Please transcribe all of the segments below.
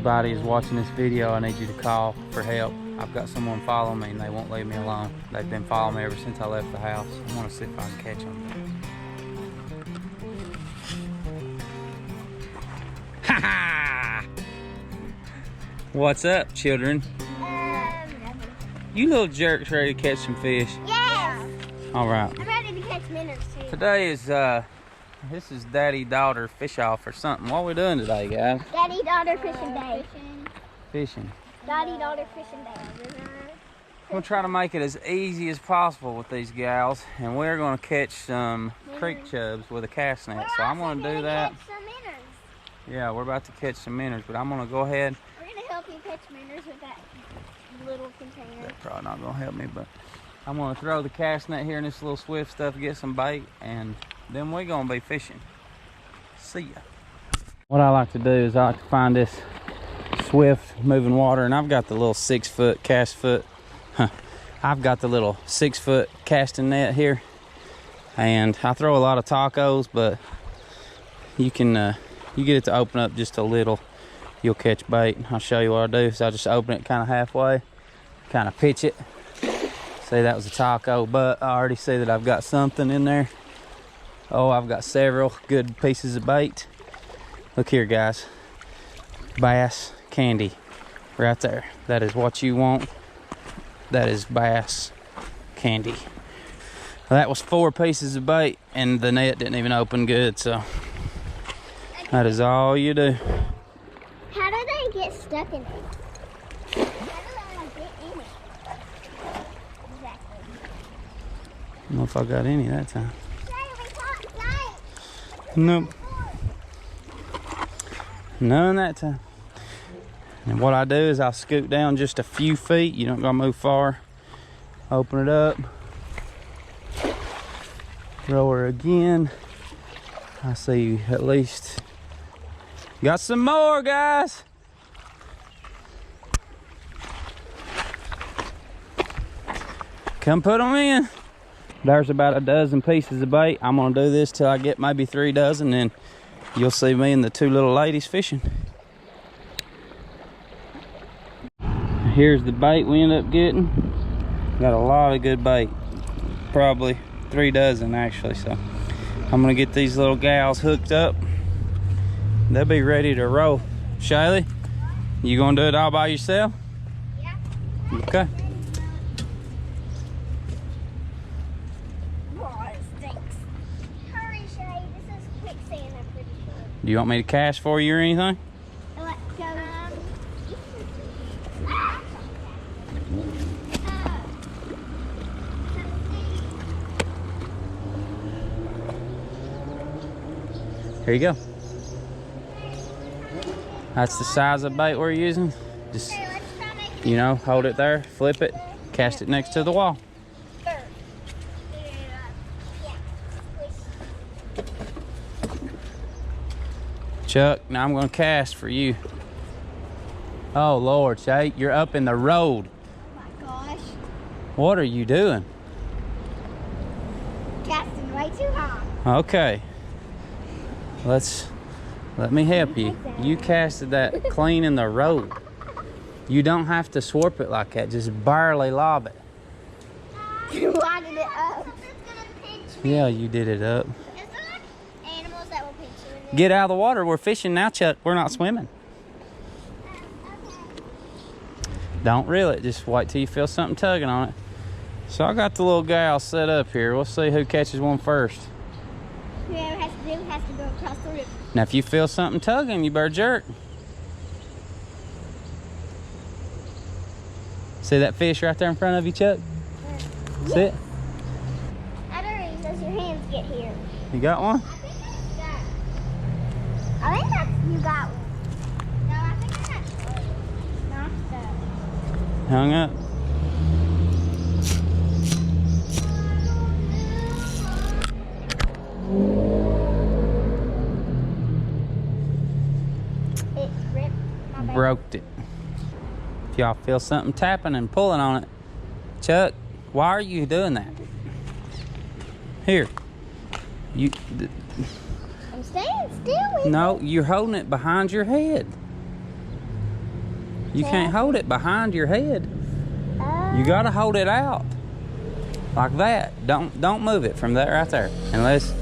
anybody is watching this video, I need you to call for help. I've got someone following me and they won't leave me alone. They've been following me ever since I left the house. I want to see if I can catch them. Ha ha! What's up, children? You little jerks ready to catch some fish? Yes! All right. I'm ready to catch minnows too. Today is, this is daddy-daughter fish-off or something. What are we doing today, guys? Daddy-daughter fishing day. Fishing. Daddy-daughter fishing day. We'll try to make it as easy as possible with these gals, and we're going to catch some creek chubs with a cast net. So I'm going to do that. Catch some minnows. Yeah, we're about to catch some minnows, but I'm going to go ahead. We're going to help you catch minnows with that little container. That's probably not going to help me, but I'm going to throw the cast net here in this little Swift stuff, get some bait, and then we're going to be fishing. See ya. What I like to do is I like to find this Swift moving water, and I've got the little 6-foot cast foot. I've got the little 6-foot casting net here, and I throw a lot of tacos, but you can you get it to open up just a little, you'll catch bait. I'll show you what I do. So I just open it kind of halfway, kind of pitch it. See, that was a taco, but I already see that I've got something in there. Oh, I've got several good pieces of bait. Look here, guys. Bass candy right there. That is what you want. That is bass candy. Well, that was 4 pieces of bait, and the net didn't even open good, so that is all you do. How do they get stuck in it? How do they get in it? Exactly. I don't know if I got any that time. Nope. None that time. And what I do is I'll scoot down just a few feet. You don't gotta move far. Open it up. Throw her again. I see at least. Got some more, guys. Come put them in. There's about a dozen pieces of bait. I'm gonna do this till I get maybe 3 dozen, and you'll see me and the 2 little ladies fishing. Here's the bait we end up getting. Got a lot of good bait. Probably 3 dozen actually. So I'm gonna get these little gals hooked up. They'll be ready to roll. Shaylee, you gonna do it all by yourself? Yeah. Okay. Oh, it stinks. Hurry, Shay. This is quicksand, I'm pretty sure. Do you want me to cast for you or anything? Let's go. Here you go. That's the size of bait we're using. Just, Okay, let's try making you know, hold it there, flip it, cast it next to the wall. it first. Yeah. Chuck, now I'm gonna cast for you. Oh Lord, Shay, you're up in the road. Oh my gosh. What are you doing? Casting way too high. Okay. Let me help you. You casted that clean in the road. You don't have to swarp it like that. Just barely lob it. You wanted it up. Yeah, you did it up. Is there animals that will pinch you in this? Get out of the water. We're fishing now, Chuck. We're not swimming. Don't reel it. Just wait till you feel something tugging on it. So I got the little gal set up here. We'll see who catches one first. Whoever has to do has to go across the river. Now, if you feel something tugging, you better jerk. See that fish right there in front of you, Chuck? See it? I don't know, does your hands get here? You got one? I think that's you got one. No, I think that's not stuck. Hung up. It ripped my back. Broke it. If y'all feel something tapping and pulling on it, Chuck, why are you doing that? Here. I'm staying still with No, you're holding it behind your head. You can't hold it behind your head. Oh. You gotta hold it out. Like that. Don't move it from that right there. Unless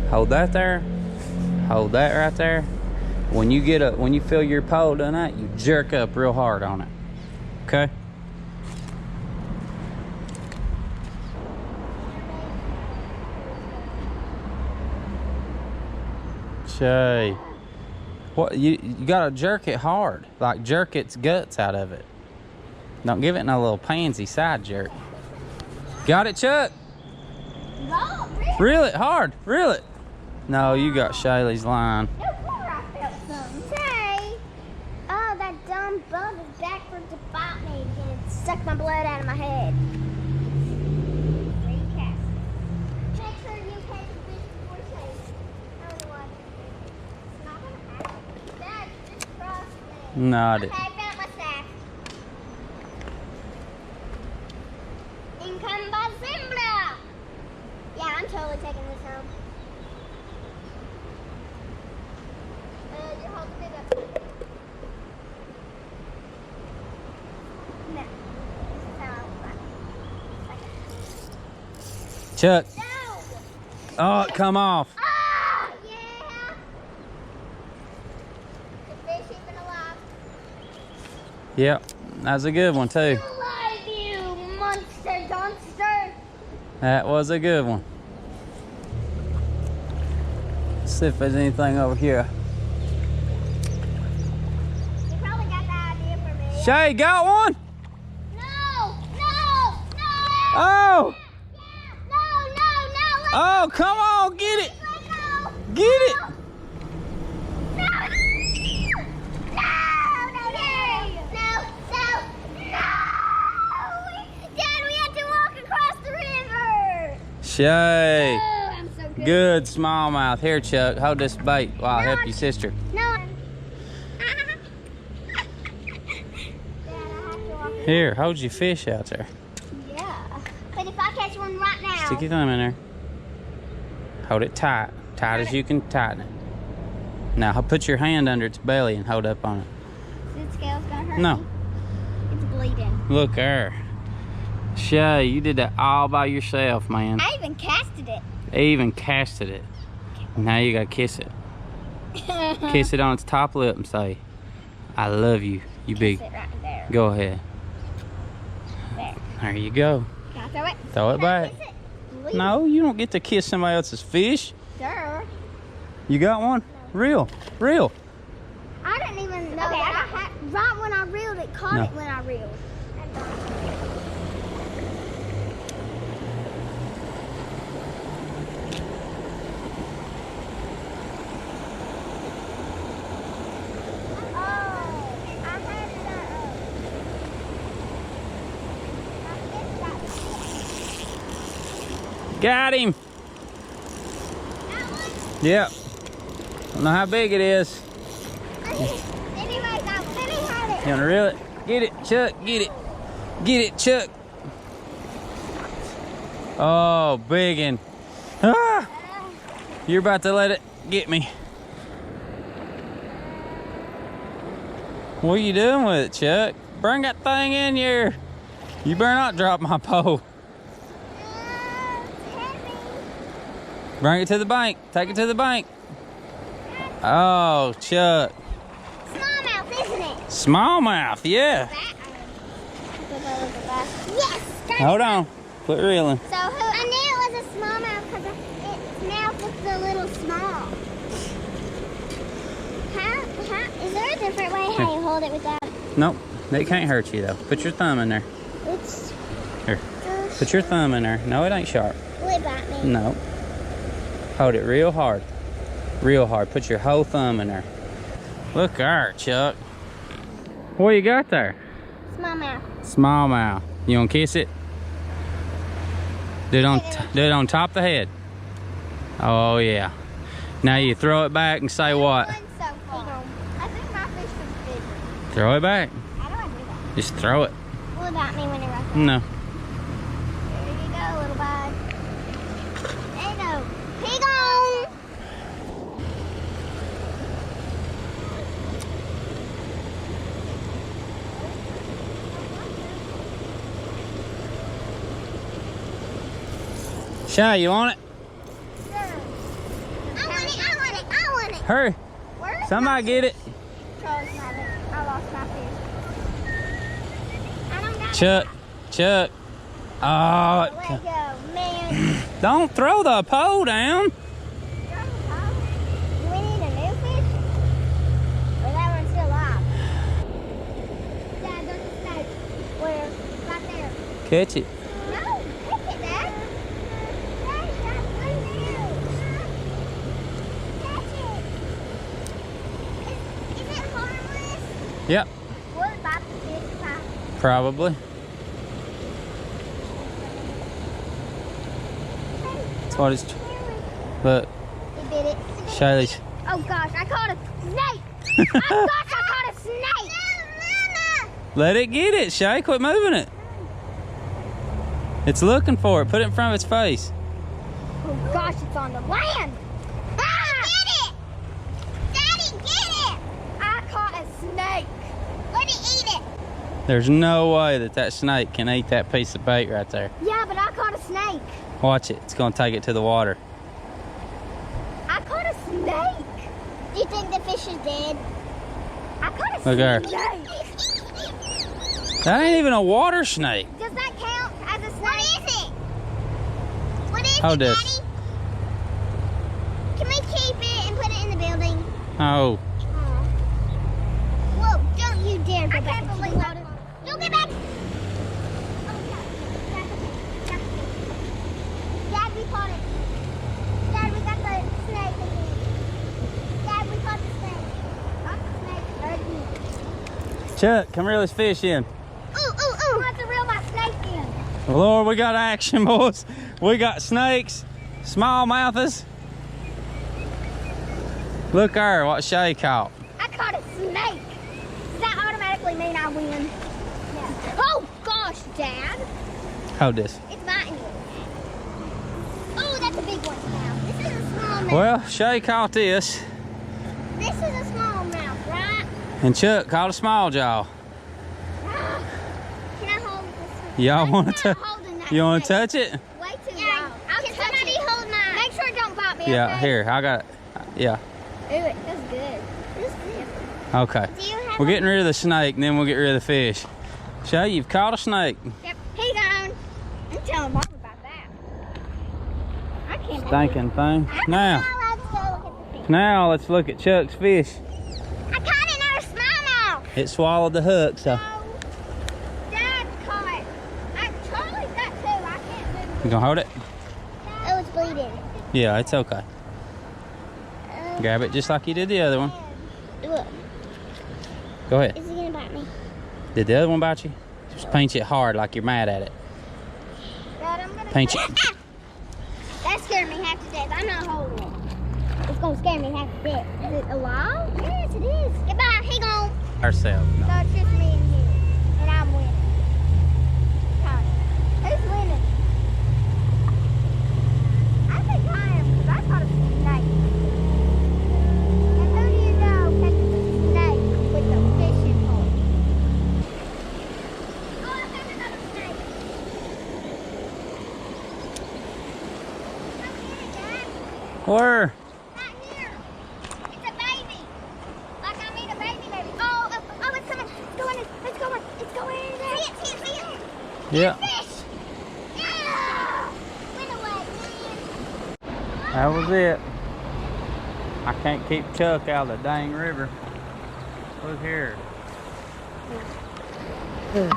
hold that there. Hold that right there. When you feel your pole done that, you jerk up real hard on it. Okay? Shay. What you gotta jerk it hard. Like jerk its guts out of it. Don't give it no little pansy side jerk. Got it, Chuck? No, Reel it hard. Reel it. No, you got Shaylee's line. No wonder I felt something. Say, oh, that dumb bug is backwards to bite me and it sucked my blood out of my head. Recast. Make sure you catch the fish before you chase. Otherwise, it's not gonna happen. Dad, just trust me. No, I didn't. Okay, I found my sack. Income by Zimbra. Yeah, I'm totally taking this home. You're holding it up. No. This is how I Chuck. No! Oh, it come off. Ah! Yeah! The fish even alive. Yep. That was a good one, too. Alive, you monster dunster! That was a good one. Let's see if there's anything over here. You probably got the idea for me. Shay, got one? No! No! No! Oh! No! No! No! Let Oh, come on, get it. let go! Get it. No! No! No! No! No! No! Dad, we have to walk across the river! Shay. Oh, I'm so good. Good smallmouth. Here, Chuck, hold this bait while I No, help I your sister. No. Dad, I have to walk. Here, hold your fish out there. Yeah. But if I catch one right now. Stick your thumb in there. Hold it tight. Tight as you can tighten it. Now, put your hand under its belly and hold up on it. The scale's gonna hurt No. me. It's bleeding. Look there. Shay, you did that all by yourself, man. I even casted it. I even casted it. Now you gotta kiss it. Kiss it on its top lip and say, I love you, you big. Kiss it right there. Go ahead. There. There you go. Can I throw it? Throw it Can I back. kiss it? Please. No, you don't get to kiss somebody else's fish. Sir. You got one? Reel. Reel. I didn't even know that. Right when I reeled it, caught No. it when I reeled. Got him. Yep. Don't know how big it is. You wanna reel it? Get it, Chuck. Get it. Get it, Chuck. Oh, big one. Ah! You're about to let it get me. What are you doing with it, Chuck? Bring that thing in here. You better not drop my pole. Bring it to the bank. Take it to the bank. Oh, Chuck. Smallmouth, isn't it? Smallmouth, yeah. Yes. Hold on. Quit reeling. So I knew it was a smallmouth because its mouth looks a little small. How, is there a different way how you hold it without? Nope. They can't hurt you, though. Put your thumb in there. It's. Here. Put your thumb in there. No, it ain't sharp. Will it bite me? No. Hold it real hard. Real hard. Put your whole thumb in there. Look there, Chuck. What you got there? Smallmouth. Smallmouth. You want to kiss it? Do it on top of the head. Oh, yeah. Now you throw it back and say what? I think my fish was bigger. Throw it back. How do I do that? Just throw it. Will it bite me when it runs out? No. There you go, little bud. There you go. Here you go. Shy, you want it? Sure. I want it, I want it, I want it. Hurry. Where's Somebody get it. Charles, I lost my fish. I don't got Chuck. Chuck. Oh, it. Let go, man. don't throw the pole down. Do we need a new fish? Or that one's still alive? Dad, there's a snake. Where? Right there. Catch it. No, pick it, Dad. Dad, that's right there. Catch it. Is it harmless? Yep, Will it bite the fish if I... probably. That's what it's. Look, It bit it. Shaylee's. Oh gosh, I caught a snake! Oh gosh, I caught a snake! Let it get it, Shay. Quit moving it. It's looking for it. Put it in front of its face. Oh gosh, it's on the land! Ah! Get it! Daddy, get it! I caught a snake. Let it eat it. There's no way that that snake can eat that piece of bait right there. Yeah, but I caught a snake. Watch it. It's going to take it to the water. I caught a snake. Do you think the fish is dead? I caught a Look at snake. That ain't even a water snake. Does that count as a snake? What is it? What is Hold it, this. Daddy? Can we keep it and put it in the building? Oh, Whoa, don't you dare go back into the water. Don't get back! Dad, we caught it. Dad, we got the snake again. Dad, we caught the snake. Caught the snake again. Chuck, come reel this fish in. Ooh, ooh, ooh. I want to reel my snake in. Lord, we got action, boys. We got snakes, smallmouthers. Look there, what Shay caught. I caught a snake. Does that automatically mean I win? Yeah. Oh, gosh, Dad. Hold this. It's biting you. Oh, that's a big one now. This is a small mouth. Well, Shay caught this, This is a small mouth, right? and Chuck caught a small jaw. Can I hold this? Y'all want I'm to? not holding that You want to snake. touch it? Way too low. Can somebody hold mine? Make sure it don't bite me. Yeah, okay? here, I got it. Yeah, Ooh, it feels good. Feels good. okay. Do you have We're getting rid of the snake, and then we'll get rid of the fish. Shay, you've caught a snake. Yep. He's on. I'm telling Mom about that. I can't. Stinking thing. Now, Let's go look at the fish. now let's look at Chuck's fish. I caught another smallmouth. It swallowed the hook, so Dad caught it. Charlie's got two. I can't move. you gonna hold it? Oh, it's bleeding. Yeah, it's okay. Grab it just like you did the other one. Look, Go ahead. is he gonna bite me? Did the other one bite you? Just pinch it hard like you're mad at it. Dad, I'm gonna Pinch it. That scared me half to death. I'm not holding it. It's gonna scare me half to death. Is it alive? Yes, it is. Goodbye. He gone. Ourselves. So No. it's just me and you, and I'm winning. Who's winning? I think I am, because I caught a snake. And who do you know catches a snake with a fishing pole? Oh, I found another snake. Come here, Dad. Where? Right here. It's a baby. Like I mean a baby. Oh, it's coming. It's going in. It's going. It's going in there. See it. Yeah. Fish. Yeah. Went away, man. That was it. I can't keep Chuck out of the dang river. Look here. You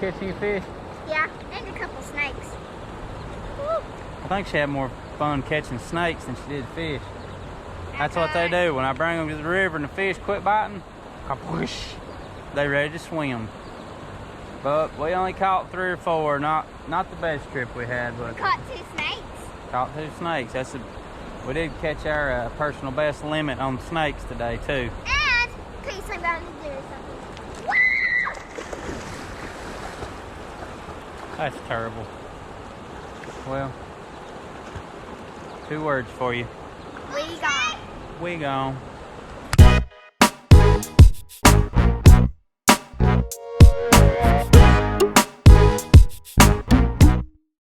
catching any fish? Yeah, and a couple snakes. Woo. I think she had more fun catching snakes than she did fish. That's what they do. When I bring them to the river and the fish quit biting, whoosh, they ready to swim. But we only caught 3 or 4. Not the best trip we had, but Caught 2 snakes. caught 2 snakes. We did catch our personal best limit on snakes today too. And could you swim down to do something? That's terrible. Well, 2 words for you. We got. We gone.